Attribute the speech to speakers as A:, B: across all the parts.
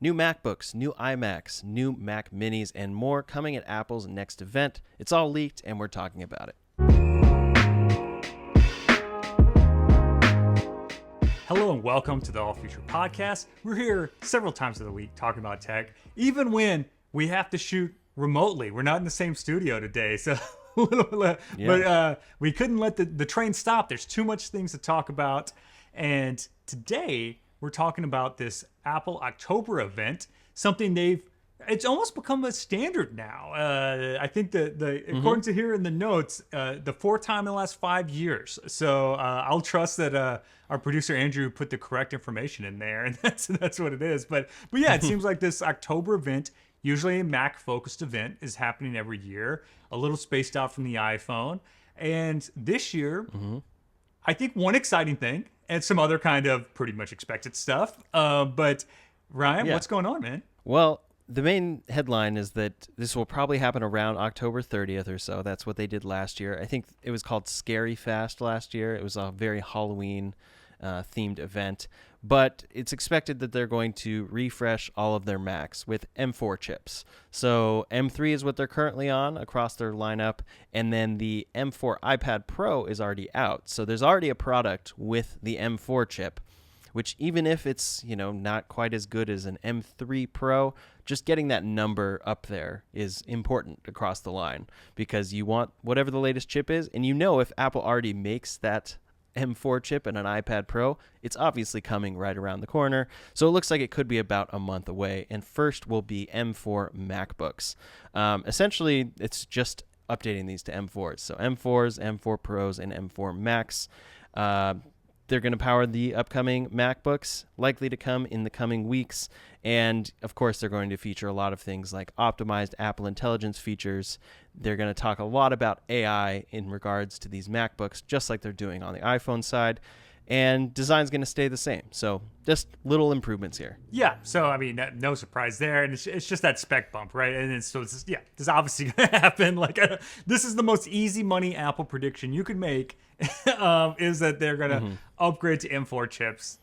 A: New MacBooks, new iMacs, new Mac Minis, and more coming at Apple's next event. It's all leaked, and we're talking about it.
B: Hello and welcome to the All Future Podcast. We're here several times of the week talking about tech, even when we have to shoot remotely. We're not in the same studio today, so but we couldn't let the train stop. There's too much things to talk about, and today we're talking about this Apple October event, something it's almost become a standard now. I think according to here in the notes, the fourth time in the last 5 years. So I'll trust that our producer Andrew put the correct information in there, and that's what it is. But yeah, it seems like this October event, usually a Mac focused event, is happening every year, a little spaced out from the iPhone. And this year, I think one exciting thing, and some other kind of pretty much expected stuff. But Ryan, what's going on, man?
A: Well, the main headline is that this will probably happen around October 30th or so. That's what they did last year. I think it was called Scary Fast last year. It was a very Halloween themed event. But it's expected that they're going to refresh all of their Macs with M4 chips. So M3 is what they're currently on across their lineup. And then the M4 iPad Pro is already out. So there's already a product with the M4 chip, which even if it's, not quite as good as an M3 Pro, just getting that number up there is important across the line because you want whatever the latest chip is. And if Apple already makes that M4 chip in an iPad Pro, it's obviously coming right around the corner. So it looks like it could be about a month away. And first will be M4 MacBooks. Essentially, it's just updating these to M4s. So M4s, M4 Pros, and M4 Macs. They're going to power the upcoming MacBooks, likely to come in the coming weeks. And, of course, they're going to feature a lot of things like optimized Apple Intelligence features. They're going to talk a lot about AI in regards to these MacBooks, just like they're doing on the iPhone side. And design's going to stay the same. So just little improvements here.
B: Yeah. So, I mean, no surprise there. And it's just that spec bump, right? And this is obviously going to happen. This is the most easy money Apple prediction you could make is that they're going to upgrade to M4 chips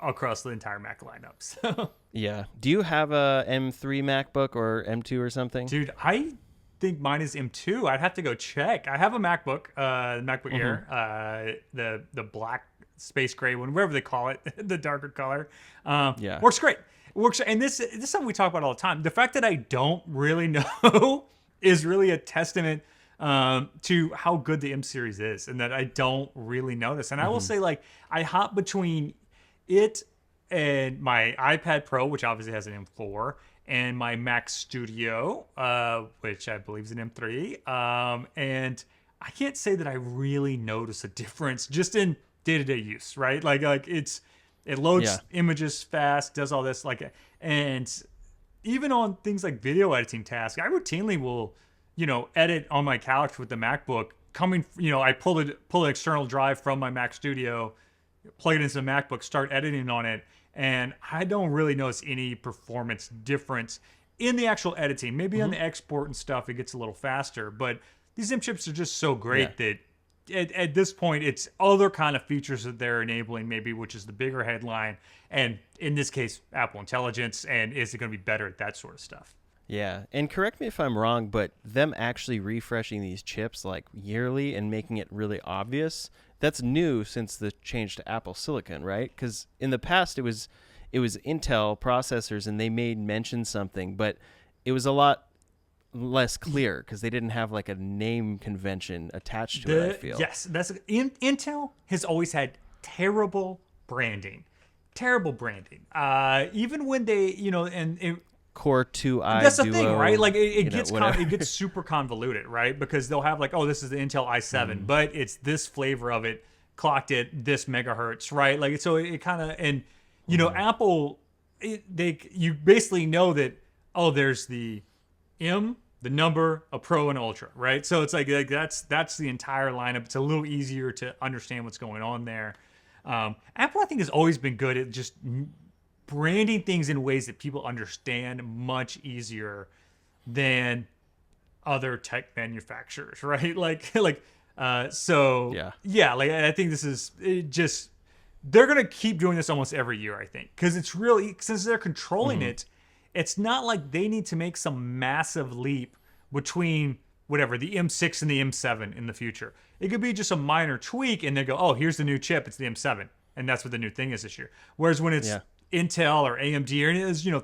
B: across the entire Mac lineup.
A: Yeah. Do you have a M3 MacBook or M2 or something?
B: Dude, I think mine is M2. I'd have to go check. I have a MacBook, MacBook Air, the black space gray one, whatever they call it, the darker color. Works great. Works, and this is something we talk about all the time. The fact that I don't really know is really a testament to how good the M series is, and that I don't really notice. And I will say, I hop between it and my iPad Pro, which obviously has an M4, and my Mac Studio, which I believe is an M3. And I can't say that I really notice a difference just in day-to-day use, right? It loads images fast, does all this, and even on things like video editing tasks, I routinely will, edit on my couch with the MacBook. I pull an external drive from my Mac Studio, plug it into the MacBook, start editing on it, and I don't really notice any performance difference in the actual editing. Maybe on the export and stuff, it gets a little faster, but these M chips are just so great that at this point, it's other kind of features that they're enabling, maybe, which is the bigger headline. And in this case, Apple Intelligence. And is it going to be better at that sort of stuff?
A: Yeah. And correct me if I'm wrong, but them actually refreshing these chips yearly and making it really obvious, that's new since the change to Apple Silicon, right? Because in the past, it was Intel processors and they made mention something, but it was a lot less clear because they didn't have a name convention attached to it, I feel.
B: Yes, Intel has always had terrible branding. Even when they,
A: Core 2i
B: that's the
A: Duo,
B: thing, right? It gets super convoluted, right? Because they'll have this is the Intel i7, but it's this flavor of it clocked at this megahertz, right? So it kind of, and Apple, you basically know that there's the M, the number, a Pro, and Ultra, right? So it's that's the entire lineup. It's a little easier to understand what's going on there. Apple, I think, has always been good at just branding things in ways that people understand much easier than other tech manufacturers, right? I think this is just they're going to keep doing this almost every year, I think, because it's really, since they're controlling it, it's not like they need to make some massive leap between whatever the M6 and the M7 in the future. It could be just a minor tweak, and they go, oh, here's the new chip, it's the M7, and that's what the new thing is this year. Whereas when it's Intel or AMD or any of those,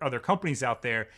B: other companies out there,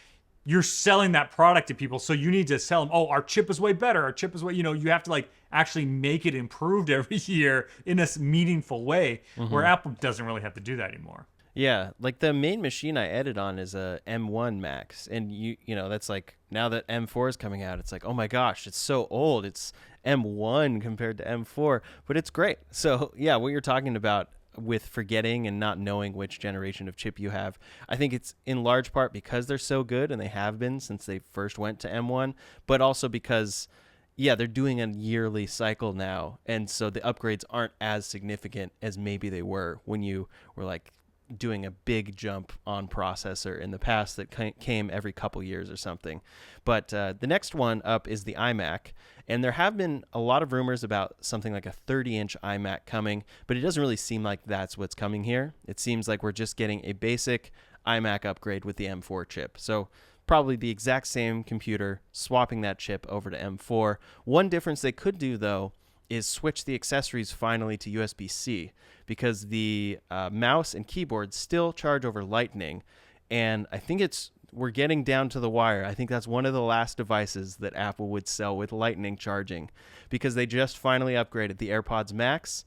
B: you're selling that product to people, so you need to sell them, oh, our chip is way better, our chip is way, you have to like actually make it improved every year in a meaningful way, where Apple doesn't really have to do that anymore.
A: Yeah, like the main machine I edit on is a M1 Max, and you know that's like, now that M4 is coming out, it's like, oh my gosh, it's so old. It's M1 compared to M4, but it's great. So yeah, what you're talking about with forgetting and not knowing which generation of chip you have, I think it's in large part because they're so good, and they have been since they first went to M1, but also because they're doing a yearly cycle now, and so the upgrades aren't as significant as maybe they were when you were like doing a big jump on processor in the past that came every couple years or something. But the next one up is the iMac, and there have been a lot of rumors about something like a 30-inch iMac coming, but it doesn't really seem like that's what's coming here. It seems like we're just getting a basic iMac upgrade with the M4 chip. So probably the exact same computer, swapping that chip over to M4. One difference they could do, though, is switch the accessories finally to USB-C, because the mouse and keyboard still charge over Lightning, and I think we're getting down to the wire. I think that's one of the last devices that Apple would sell with Lightning charging, because they just finally upgraded the AirPods Max,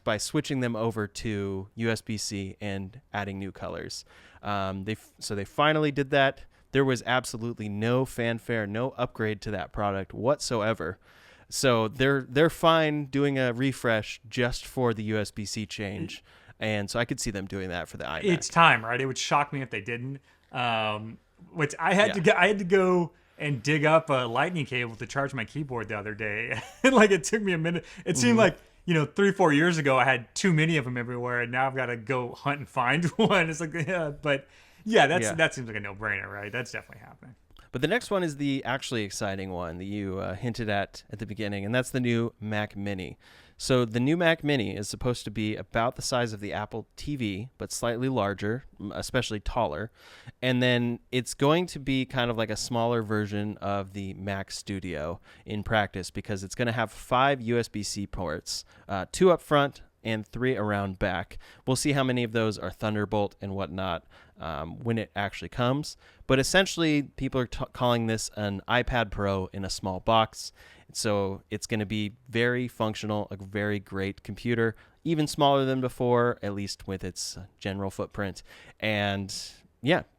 A: by switching them over to USB-C and adding new colors. They finally did that. There was absolutely no fanfare, no upgrade to that product whatsoever. So they're fine doing a refresh just for the USB-C change, and so I could see them doing that for the iMac.
B: It's time, right? It would shock me if they didn't. Which I had to go and dig up a lightning cable to charge my keyboard the other day. Like, it took me a minute. It seemed like 3-4 years ago I had too many of them everywhere, and now I've got to go hunt and find one. It's like, that seems like a no-brainer, right? That's definitely happening.
A: But the next one is the actually exciting one that you hinted at the beginning, and that's the new Mac Mini. So the new Mac Mini is supposed to be about the size of the Apple TV, but slightly larger, especially taller. And then it's going to be kind of like a smaller version of the Mac Studio in practice, because it's going to have 5 USB-C ports, 2 up front and 3 around back. We'll see how many of those are Thunderbolt and whatnot when it actually comes. But essentially, people are calling this an iPad Pro in a small box. So it's going to be very functional, a very great computer, even smaller than before, at least with its general footprint. And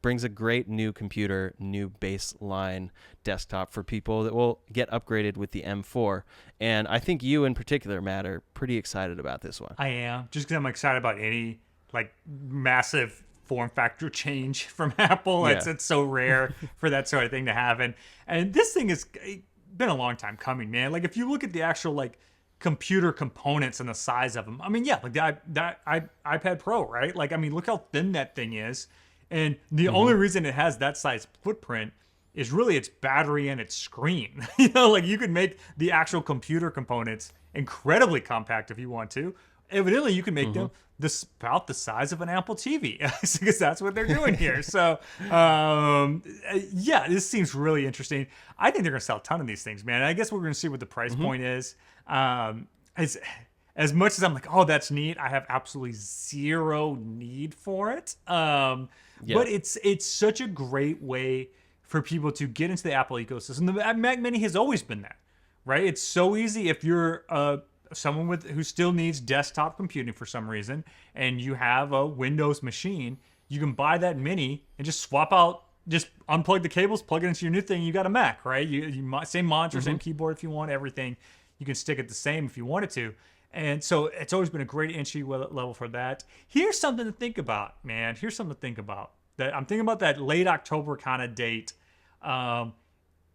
A: brings a great new computer, new baseline desktop for people that will get upgraded with the M4. And I think you in particular, Matt, are pretty excited about this one.
B: I am, just because I'm excited about any like massive form factor change from Apple. Yeah. It's so rare for that sort of thing to happen. And this thing has been a long time coming, man. Like, if you look at the actual like computer components and the size of them, I mean, like that iPad Pro, right? Like, I mean, look how thin that thing is. And the only reason it has that size footprint is really its battery and its screen. Like, you could make the actual computer components incredibly compact if you want to. Evidently, you can make them about the size of an Apple TV, because that's what they're doing here. So, this seems really interesting. I think they're going to sell a ton of these things, man. I guess we're going to see what the price point is. As much as I'm like, oh, that's neat, I have absolutely zero need for it. But it's such a great way for people to get into the Apple ecosystem. The Mac Mini has always been that, right? It's so easy if you're someone who still needs desktop computing for some reason, and you have a Windows machine, you can buy that Mini and just swap out, just unplug the cables, plug it into your new thing, you got a Mac, right? You same monitor, same keyboard if you want, everything. You can stick it the same if you wanted to. And so it's always been a great entry level for that. Here's something to think about, man. Here's something to think about. That I'm thinking about that late October kind of date.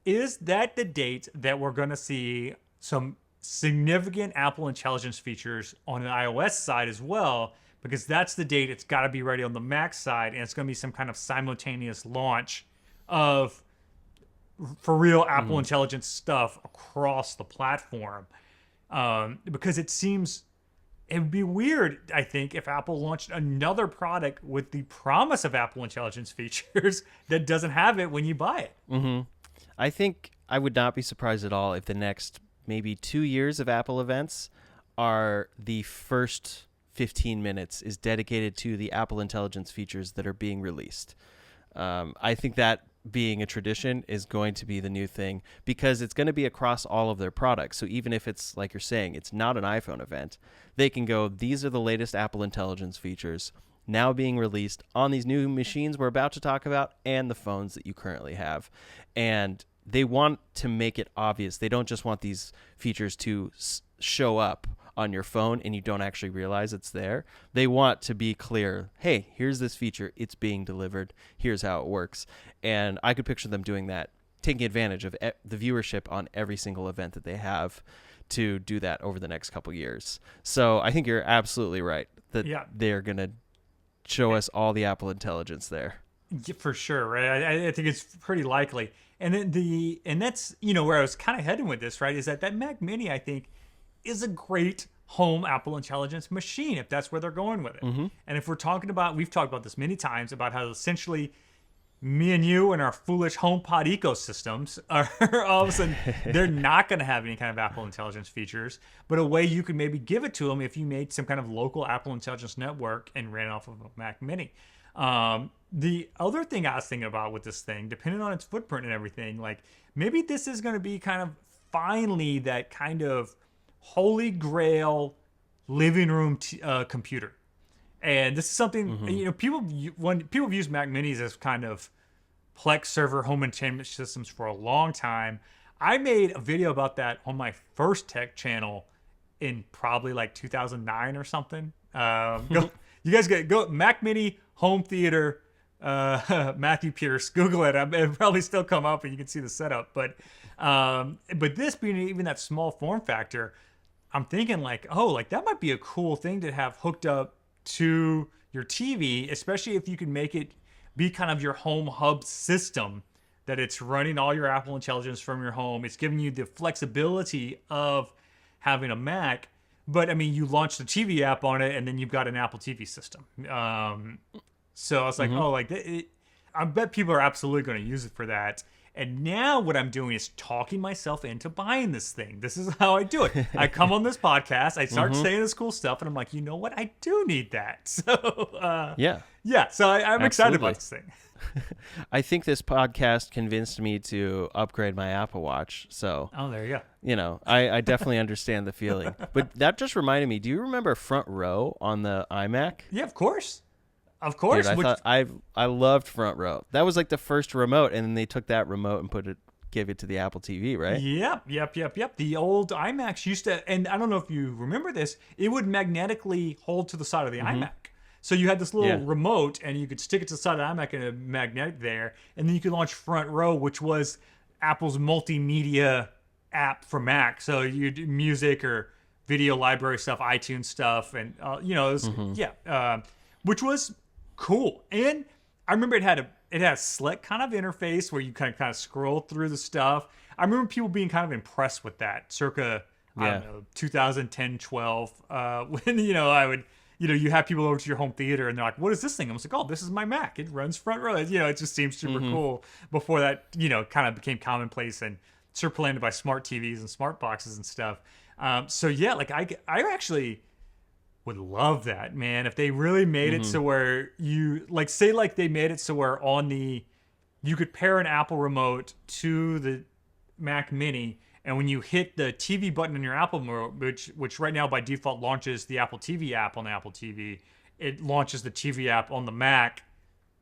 B: Is that the date that we're going to see some significant Apple Intelligence features on the iOS side as well? Because that's the date it's got to be ready on the Mac side, and it's going to be some kind of simultaneous launch of for real Apple Intelligence stuff across the platform. Because it seems it would be weird, I think, if Apple launched another product with the promise of Apple Intelligence features that doesn't have it when you buy it.
A: Mm-hmm. I think I would not be surprised at all if the next maybe 2 years of Apple events are the first 15 minutes is dedicated to the Apple Intelligence features that are being released. I think that being a tradition is going to be the new thing because it's going to be across all of their products. So even if it's, like you're saying, it's not an iPhone event, they can go, these are the latest Apple Intelligence features now being released on these new machines we're about to talk about and the phones that you currently have. And they want to make it obvious. They don't just want these features to show up on your phone and you don't actually realize it's there. They want to be clear, hey, here's this feature, it's being delivered, here's how it works. And I could picture them doing that, taking advantage of the viewership on every single event that they have to do that over the next couple years. So I think you're absolutely right that they're going to show us all the Apple Intelligence there.
B: Yeah, for sure, right? I think it's pretty likely. And then that's, where I was kind of heading with this, right? Is that Mac Mini, I think, is a great home Apple Intelligence machine if that's where they're going with it. Mm-hmm. And if we've talked about this many times about how essentially me and you and our foolish HomePod ecosystems are all of a sudden they're not going to have any kind of Apple Intelligence features, but a way you could maybe give it to them if you made some kind of local Apple Intelligence network and ran it off of a Mac Mini. The other thing I was thinking about with this thing, depending on its footprint and everything, like maybe this is going to be kind of finally that kind of holy grail living room computer. And this is something, when people have used Mac Minis as kind of Plex server home entertainment systems for a long time. I made a video about that on my first tech channel in probably like 2009 or something. You guys go Mac Mini home theater, Matthew Pierce, Google it. It'll probably still come up and you can see the setup. But this being even that small form factor, I'm thinking that might be a cool thing to have hooked up to your TV, especially if you can make it be kind of your home hub system, that it's running all your Apple Intelligence from your home. It's giving you the flexibility of having a Mac, but I mean, you launch the TV app on it and then you've got an Apple TV system. So I was like, I bet people are absolutely going to use it for that. And now what I'm doing is talking myself into buying this thing. This is how I do it. I come on this podcast, I start saying this cool stuff, and I'm like, you know what? I do need that. So yeah. So I'm excited about this thing.
A: I think this podcast convinced me to upgrade my Apple Watch. So
B: there you go.
A: I definitely understand the feeling. But that just reminded me. Do you remember Front Row on the iMac?
B: Yeah, of course. Of course.
A: Dude, I loved Front Row. That was like the first remote, and then they took that remote and gave it to the Apple TV, right?
B: Yep. The old iMacs used to, and I don't know if you remember this, it would magnetically hold to the side of the iMac. So you had this little remote, and you could stick it to the side of the iMac and a magnetic there, and then you could launch Front Row, which was Apple's multimedia app for Mac. So you do music or video library stuff, iTunes stuff, and it was, which was cool. And I remember it had a slick kind of interface where you kind of scroll through the stuff. I remember people being kind of impressed with that circa, I don't know, 2010, 12, when, you have people over to your home theater and they're like, what is this thing? I was like, oh, this is my Mac. It runs Front Row. It just seems super cool before that, kind of became commonplace and supplanted by smart TVs and smart boxes and stuff. I actually would love that, man. If they really made it so where you they made it so where you could pair an Apple remote to the Mac Mini, and when you hit the TV button in your Apple remote, which right now by default launches the Apple TV app on the Apple TV, it launches the TV app on the Mac.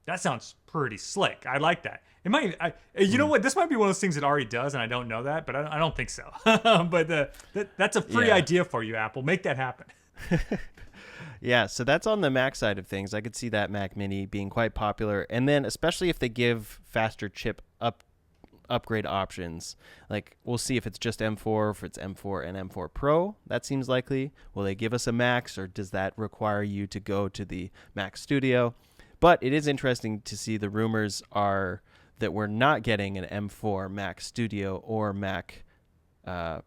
B: That sounds pretty slick. I like that. It might. You know what? This might be one of those things it already does, and I don't know that, but I don't think so. But that's a free idea for you, Apple. Make that happen.
A: Yeah, so that's on the Mac side of things. I could see that Mac Mini being quite popular, and then especially if they give faster chip upgrade options. Like, we'll see if it's just M4, if it's M4 and M4 Pro. That seems likely. Will they give us a Max, or does that require you to go to the Mac Studio? But it is interesting to see the rumors are that we're not getting an M4 Mac Studio or Mac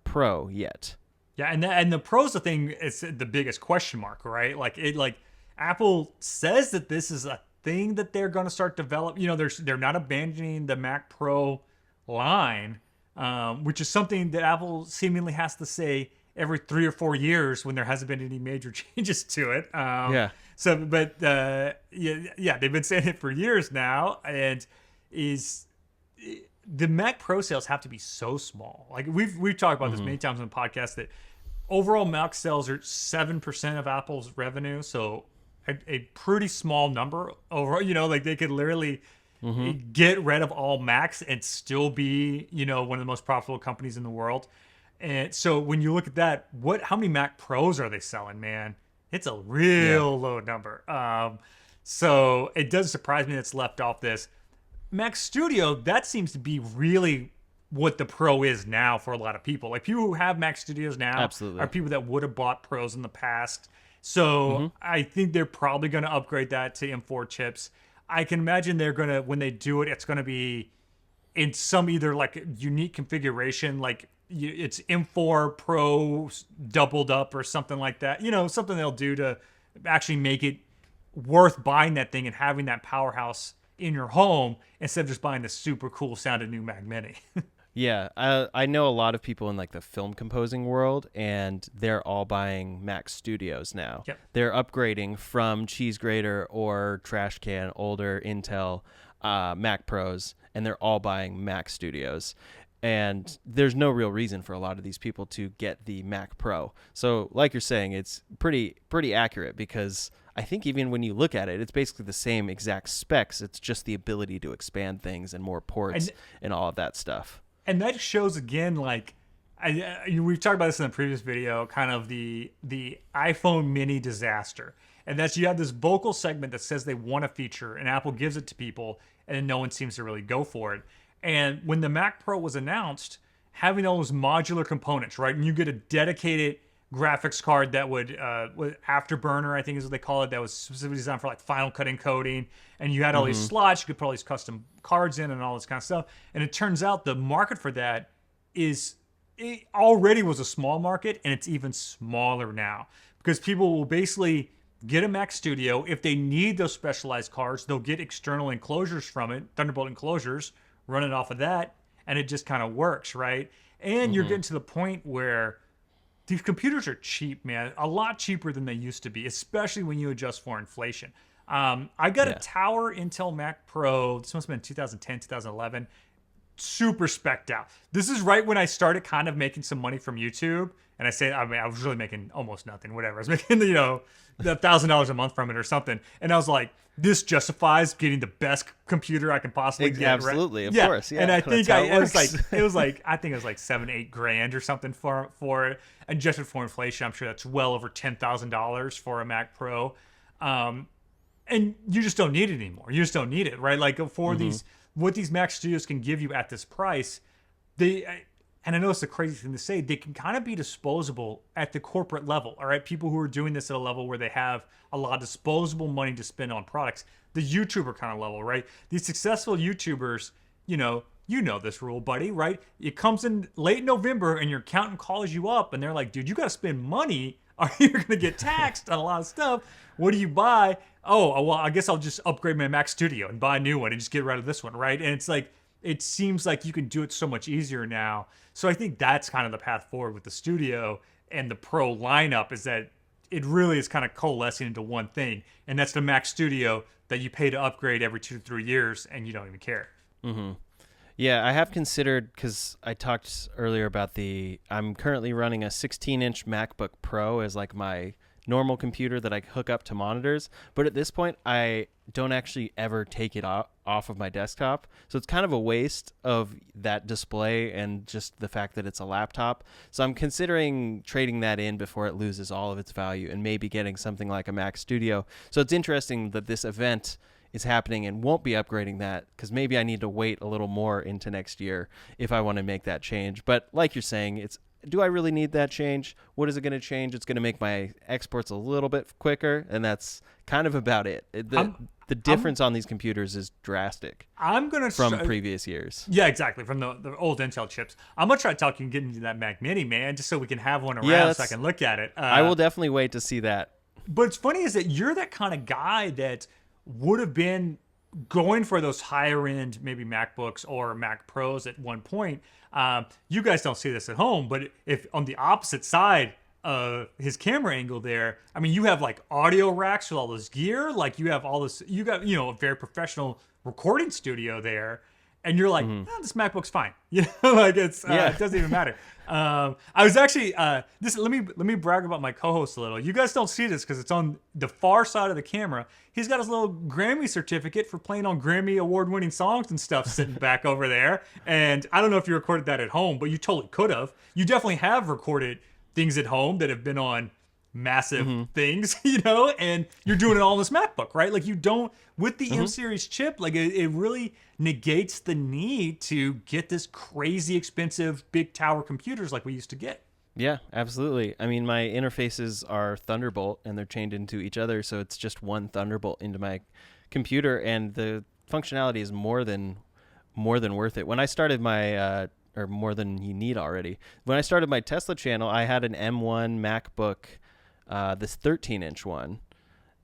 A: Pro yet.
B: Yeah, and the Pro's the thing is the biggest question mark, right? Like Apple says that this is a thing that they're going to start develop. They're not abandoning the Mac Pro line, which is something that Apple seemingly has to say every 3 or 4 years when there hasn't been any major changes to it.
A: Yeah.
B: So, but yeah, they've been saying it for years now, and the Mac Pro sales have to be so small. Like we've talked about this many times on the podcast that overall Mac sales are 7% of Apple's revenue, so a pretty small number overall. Like they could literally get rid of all Macs and still be one of the most profitable companies in the world. And so when you look at that, how many Mac Pros are they selling, man? It's a real low number. So it does surprise me that's left off this. Mac Studio, that seems to be really what the Pro is now for a lot of people. Like people who have Mac Studios now
A: Absolutely.
B: are people that would have bought Pros in the past. So I think they're probably going to upgrade that to M4 chips. I can imagine they're going to, when they do it, it's going to be in some either like unique configuration, like it's M4 Pro doubled up or something like that. Something they'll do to actually make it worth buying that thing and having that powerhouse in your home instead of just buying the super cool sounding new Mac Mini.
A: Yeah, I know a lot of people in like the film composing world, and they're all buying Mac Studios now.
B: Yep.
A: They're upgrading from cheese grater or trash can older Intel Mac Pros, and they're all buying Mac Studios. And there's no real reason for a lot of these people to get the Mac Pro. So like you're saying, it's pretty accurate, because I think even when you look at it, it's basically the same exact specs. It's just the ability to expand things and more ports and all of that stuff.
B: And that shows again, like we've talked about this in the previous video, kind of the iPhone mini disaster. And that's, you have this vocal segment that says they want a feature, and Apple gives it to people, and then no one seems to really go for it. And when the Mac Pro was announced, having all those modular components, right? And you get a dedicated graphics card that would Afterburner, I think is what they call it, that was specifically designed for like Final Cut encoding, and you had all these slots, you could put all these custom cards in and all this kind of stuff. And it turns out the market for that it already was a small market, and it's even smaller now, because people will basically get a Mac Studio. If they need those specialized cards, they'll get external enclosures from it, Thunderbolt enclosures, run it off of that, and it just kind of works, right? And you're getting to the point where these computers are cheap, man. A lot cheaper than they used to be, especially when you adjust for inflation. I got a Tower Intel Mac Pro. This must have been 2010, 2011. Super specced out. This is right when I started kind of making some money from YouTube. And I was really making almost nothing, whatever. I was making, the $1,000 a month from it or something. And I was like, this justifies getting the best computer I can possibly get.
A: Absolutely, of course. Yeah.
B: And I think it was like I think it was like $7-8 or something for it. Adjusted for inflation, I'm sure that's well over $10,000 for a Mac Pro. And you just don't need it anymore. You just don't need it, right? Like for what these Mac Studios can give you at this price, and I know it's a crazy thing to say, they can kind of be disposable at the corporate level, all right? People who are doing this at a level where they have a lot of disposable money to spend on products, the YouTuber kind of level, right? These successful YouTubers, you know this rule, buddy, right? It comes in late November and your accountant calls you up and they're like, dude, you got to spend money or you're going to get taxed on a lot of stuff. What do you buy? Oh, well, I guess I'll just upgrade my Mac Studio and buy a new one and just get rid of this one, right? And it's like, it seems like you can do it so much easier now. So I think that's kind of the path forward with the Studio and the Pro lineup, is that it really is kind of coalescing into one thing. And that's the Mac Studio that you pay to upgrade every 2 to 3 years and you don't even care.
A: Yeah, I have considered, because I talked earlier about I'm currently running a 16-inch MacBook Pro as like my normal computer that I hook up to monitors. But at this point, I don't actually ever take it off of my desktop. So it's kind of a waste of that display and just the fact that it's a laptop. So I'm considering trading that in before it loses all of its value and maybe getting something like a Mac Studio. So it's interesting that this event is happening and won't be upgrading that, because maybe I need to wait a little more into next year if I want to make that change. But like you're saying, do I really need that change? What is it going to change? It's going to make my exports a little bit quicker, and that's kind of about it. the difference on these computers is drastic.
B: I'm gonna
A: from previous years.
B: Yeah, exactly, from the old Intel chips. I'm gonna try to talk you and get into that Mac Mini, man, just so we can have one around so I can look at it.
A: I will definitely wait to see that.
B: But it's funny is that you're that kind of guy that would have been going for those higher end, maybe MacBooks or Mac Pros at one point. You guys don't see this at home, but if on the opposite side of his camera angle there, I mean, you have like audio racks with all this gear, like you have all this, you got, a very professional recording studio there, and you're like, this MacBook's fine. Like it doesn't even matter. I was actually let me brag about my co-host a little. You guys don't see this because it's on the far side of the camera. He's got his little Grammy certificate for playing on Grammy award-winning songs and stuff sitting back over there. And I don't know if you recorded that at home, but you totally could have. You definitely have recorded things at home that have been on massive things, and you're doing it all on this MacBook, right? Like you don't, with the M series chip, like it really negates the need to get this crazy expensive big tower computers like we used to get.
A: Yeah, absolutely. I mean, my interfaces are Thunderbolt and they're chained into each other, so it's just one Thunderbolt into my computer, and the functionality is more than worth it. When I started my or more than you need already. When I started my Tesla channel, I had an M1 MacBook, this 13-inch one,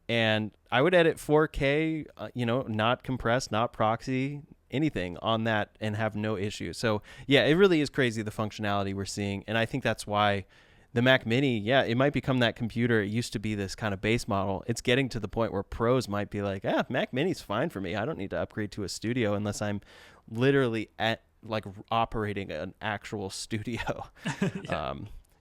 A: and I would edit 4K, not compressed, not proxy, anything on that, and have no issue. So yeah, it really is crazy the functionality we're seeing, and I think that's why the Mac Mini, it might become that computer. It used to be this kind of base model. It's getting to the point where pros might be like, Mac Mini's fine for me. I don't need to upgrade to a studio unless I'm literally operating an actual studio.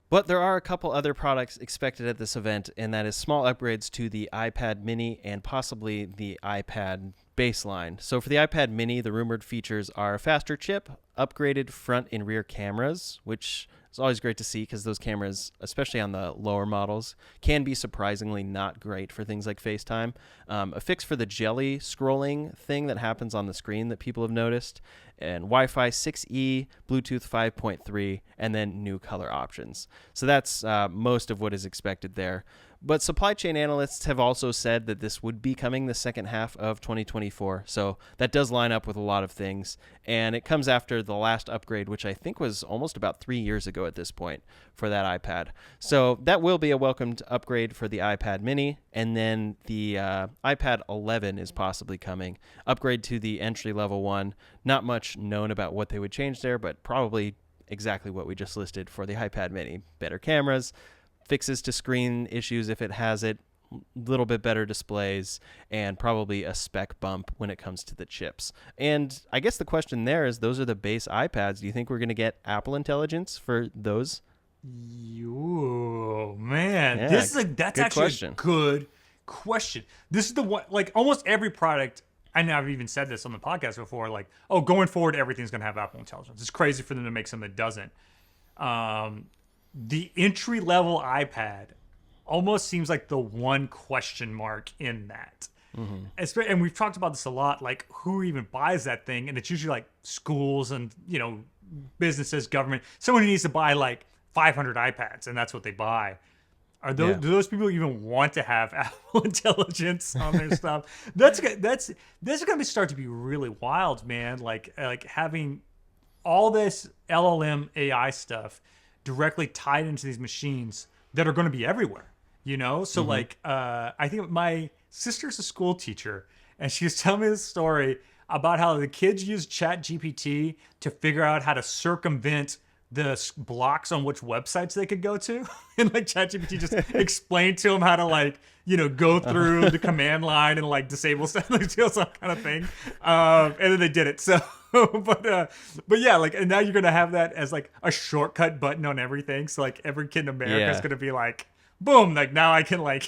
A: But there are a couple other products expected at this event, and that is small upgrades to the iPad Mini and possibly the iPad baseline. So for the iPad Mini, the rumored features are a faster chip, upgraded front and rear cameras, which is always great to see because those cameras, especially on the lower models, can be surprisingly not great for things like FaceTime. A fix for the jelly scrolling thing that happens on the screen that people have noticed, and Wi-Fi 6E, Bluetooth 5.3, and then new color options. So that's most of what is expected there. But supply chain analysts have also said that this would be coming the second half of 2024. So that does line up with a lot of things. And it comes after the last upgrade, which I think was almost about 3 years ago at this point for that iPad. So that will be a welcomed upgrade for the iPad Mini. And then the iPad 11 is possibly coming. Upgrade to the entry-level one. Not much known about what they would change there, but probably exactly what we just listed for the iPad Mini. Better cameras, fixes to screen issues if it has it, a little bit better displays, and probably a spec bump when it comes to the chips. And I guess the question there is, those are the base iPads. Do you think we're going to get Apple Intelligence for those?
B: Oh, man. Yeah, that's actually a good question. This is the one, like almost every product, I know I've even said this on the podcast before, like, going forward, everything's going to have Apple Intelligence. It's crazy for them to make something that doesn't. The entry-level iPad almost seems like the one question mark in that. And we've talked about this a lot, like who even buys that thing? And it's usually like schools and, businesses, government. Someone who needs to buy like 500 iPads, and that's what they buy. Do those people even want to have Apple Intelligence on their stuff? This is going to start to be really wild, man. Like having all this LLM AI stuff directly tied into these machines that are going to be everywhere, So I think my sister's a school teacher, and she was telling me this story about how the kids use ChatGPT to figure out how to circumvent the blocks on which websites they could go to. And like ChatGPT just explained to them how to go through the command line and disable stuff, some kind of thing. And then they did it. So, but yeah, and now you're going to have that as a shortcut button on everything. So every kid in America is going to be boom, now I can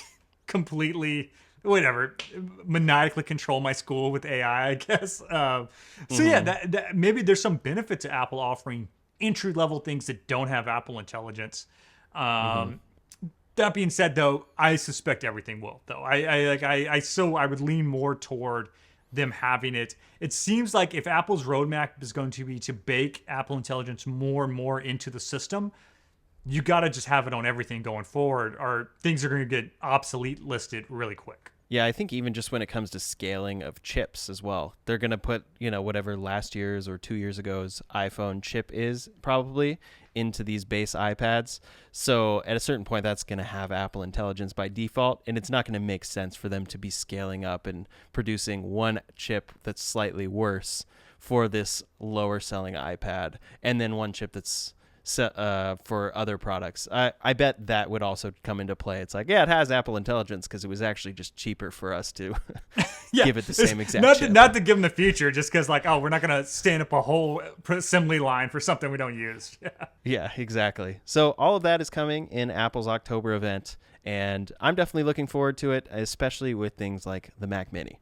B: completely, maniacally control my school with AI, I guess. So yeah, that maybe there's some benefit to Apple offering entry-level things that don't have Apple Intelligence. That being said, though, I suspect everything will. Though I would lean more toward them having it. It seems like if Apple's roadmap is going to be to bake Apple Intelligence more and more into the system, you got to just have it on everything going forward, or things are going to get obsolete listed really quick.
A: Yeah, I think even just when it comes to scaling of chips as well, they're going to put, whatever last year's or 2 years ago's iPhone chip is probably into these base iPads. So at a certain point, that's going to have Apple Intelligence by default, and it's not going to make sense for them to be scaling up and producing one chip that's slightly worse for this lower selling iPad, and then one chip that's for other products. I bet that would also come into play. It's like, yeah, it has Apple Intelligence because it was actually just cheaper for us to give it the same exact chip.
B: Not to give them the future, just because like, oh, we're not going to stand up a whole assembly line for something we don't use.
A: Yeah, exactly. So all of that is coming in Apple's October event, and I'm definitely looking forward to it, especially with things like the Mac Mini.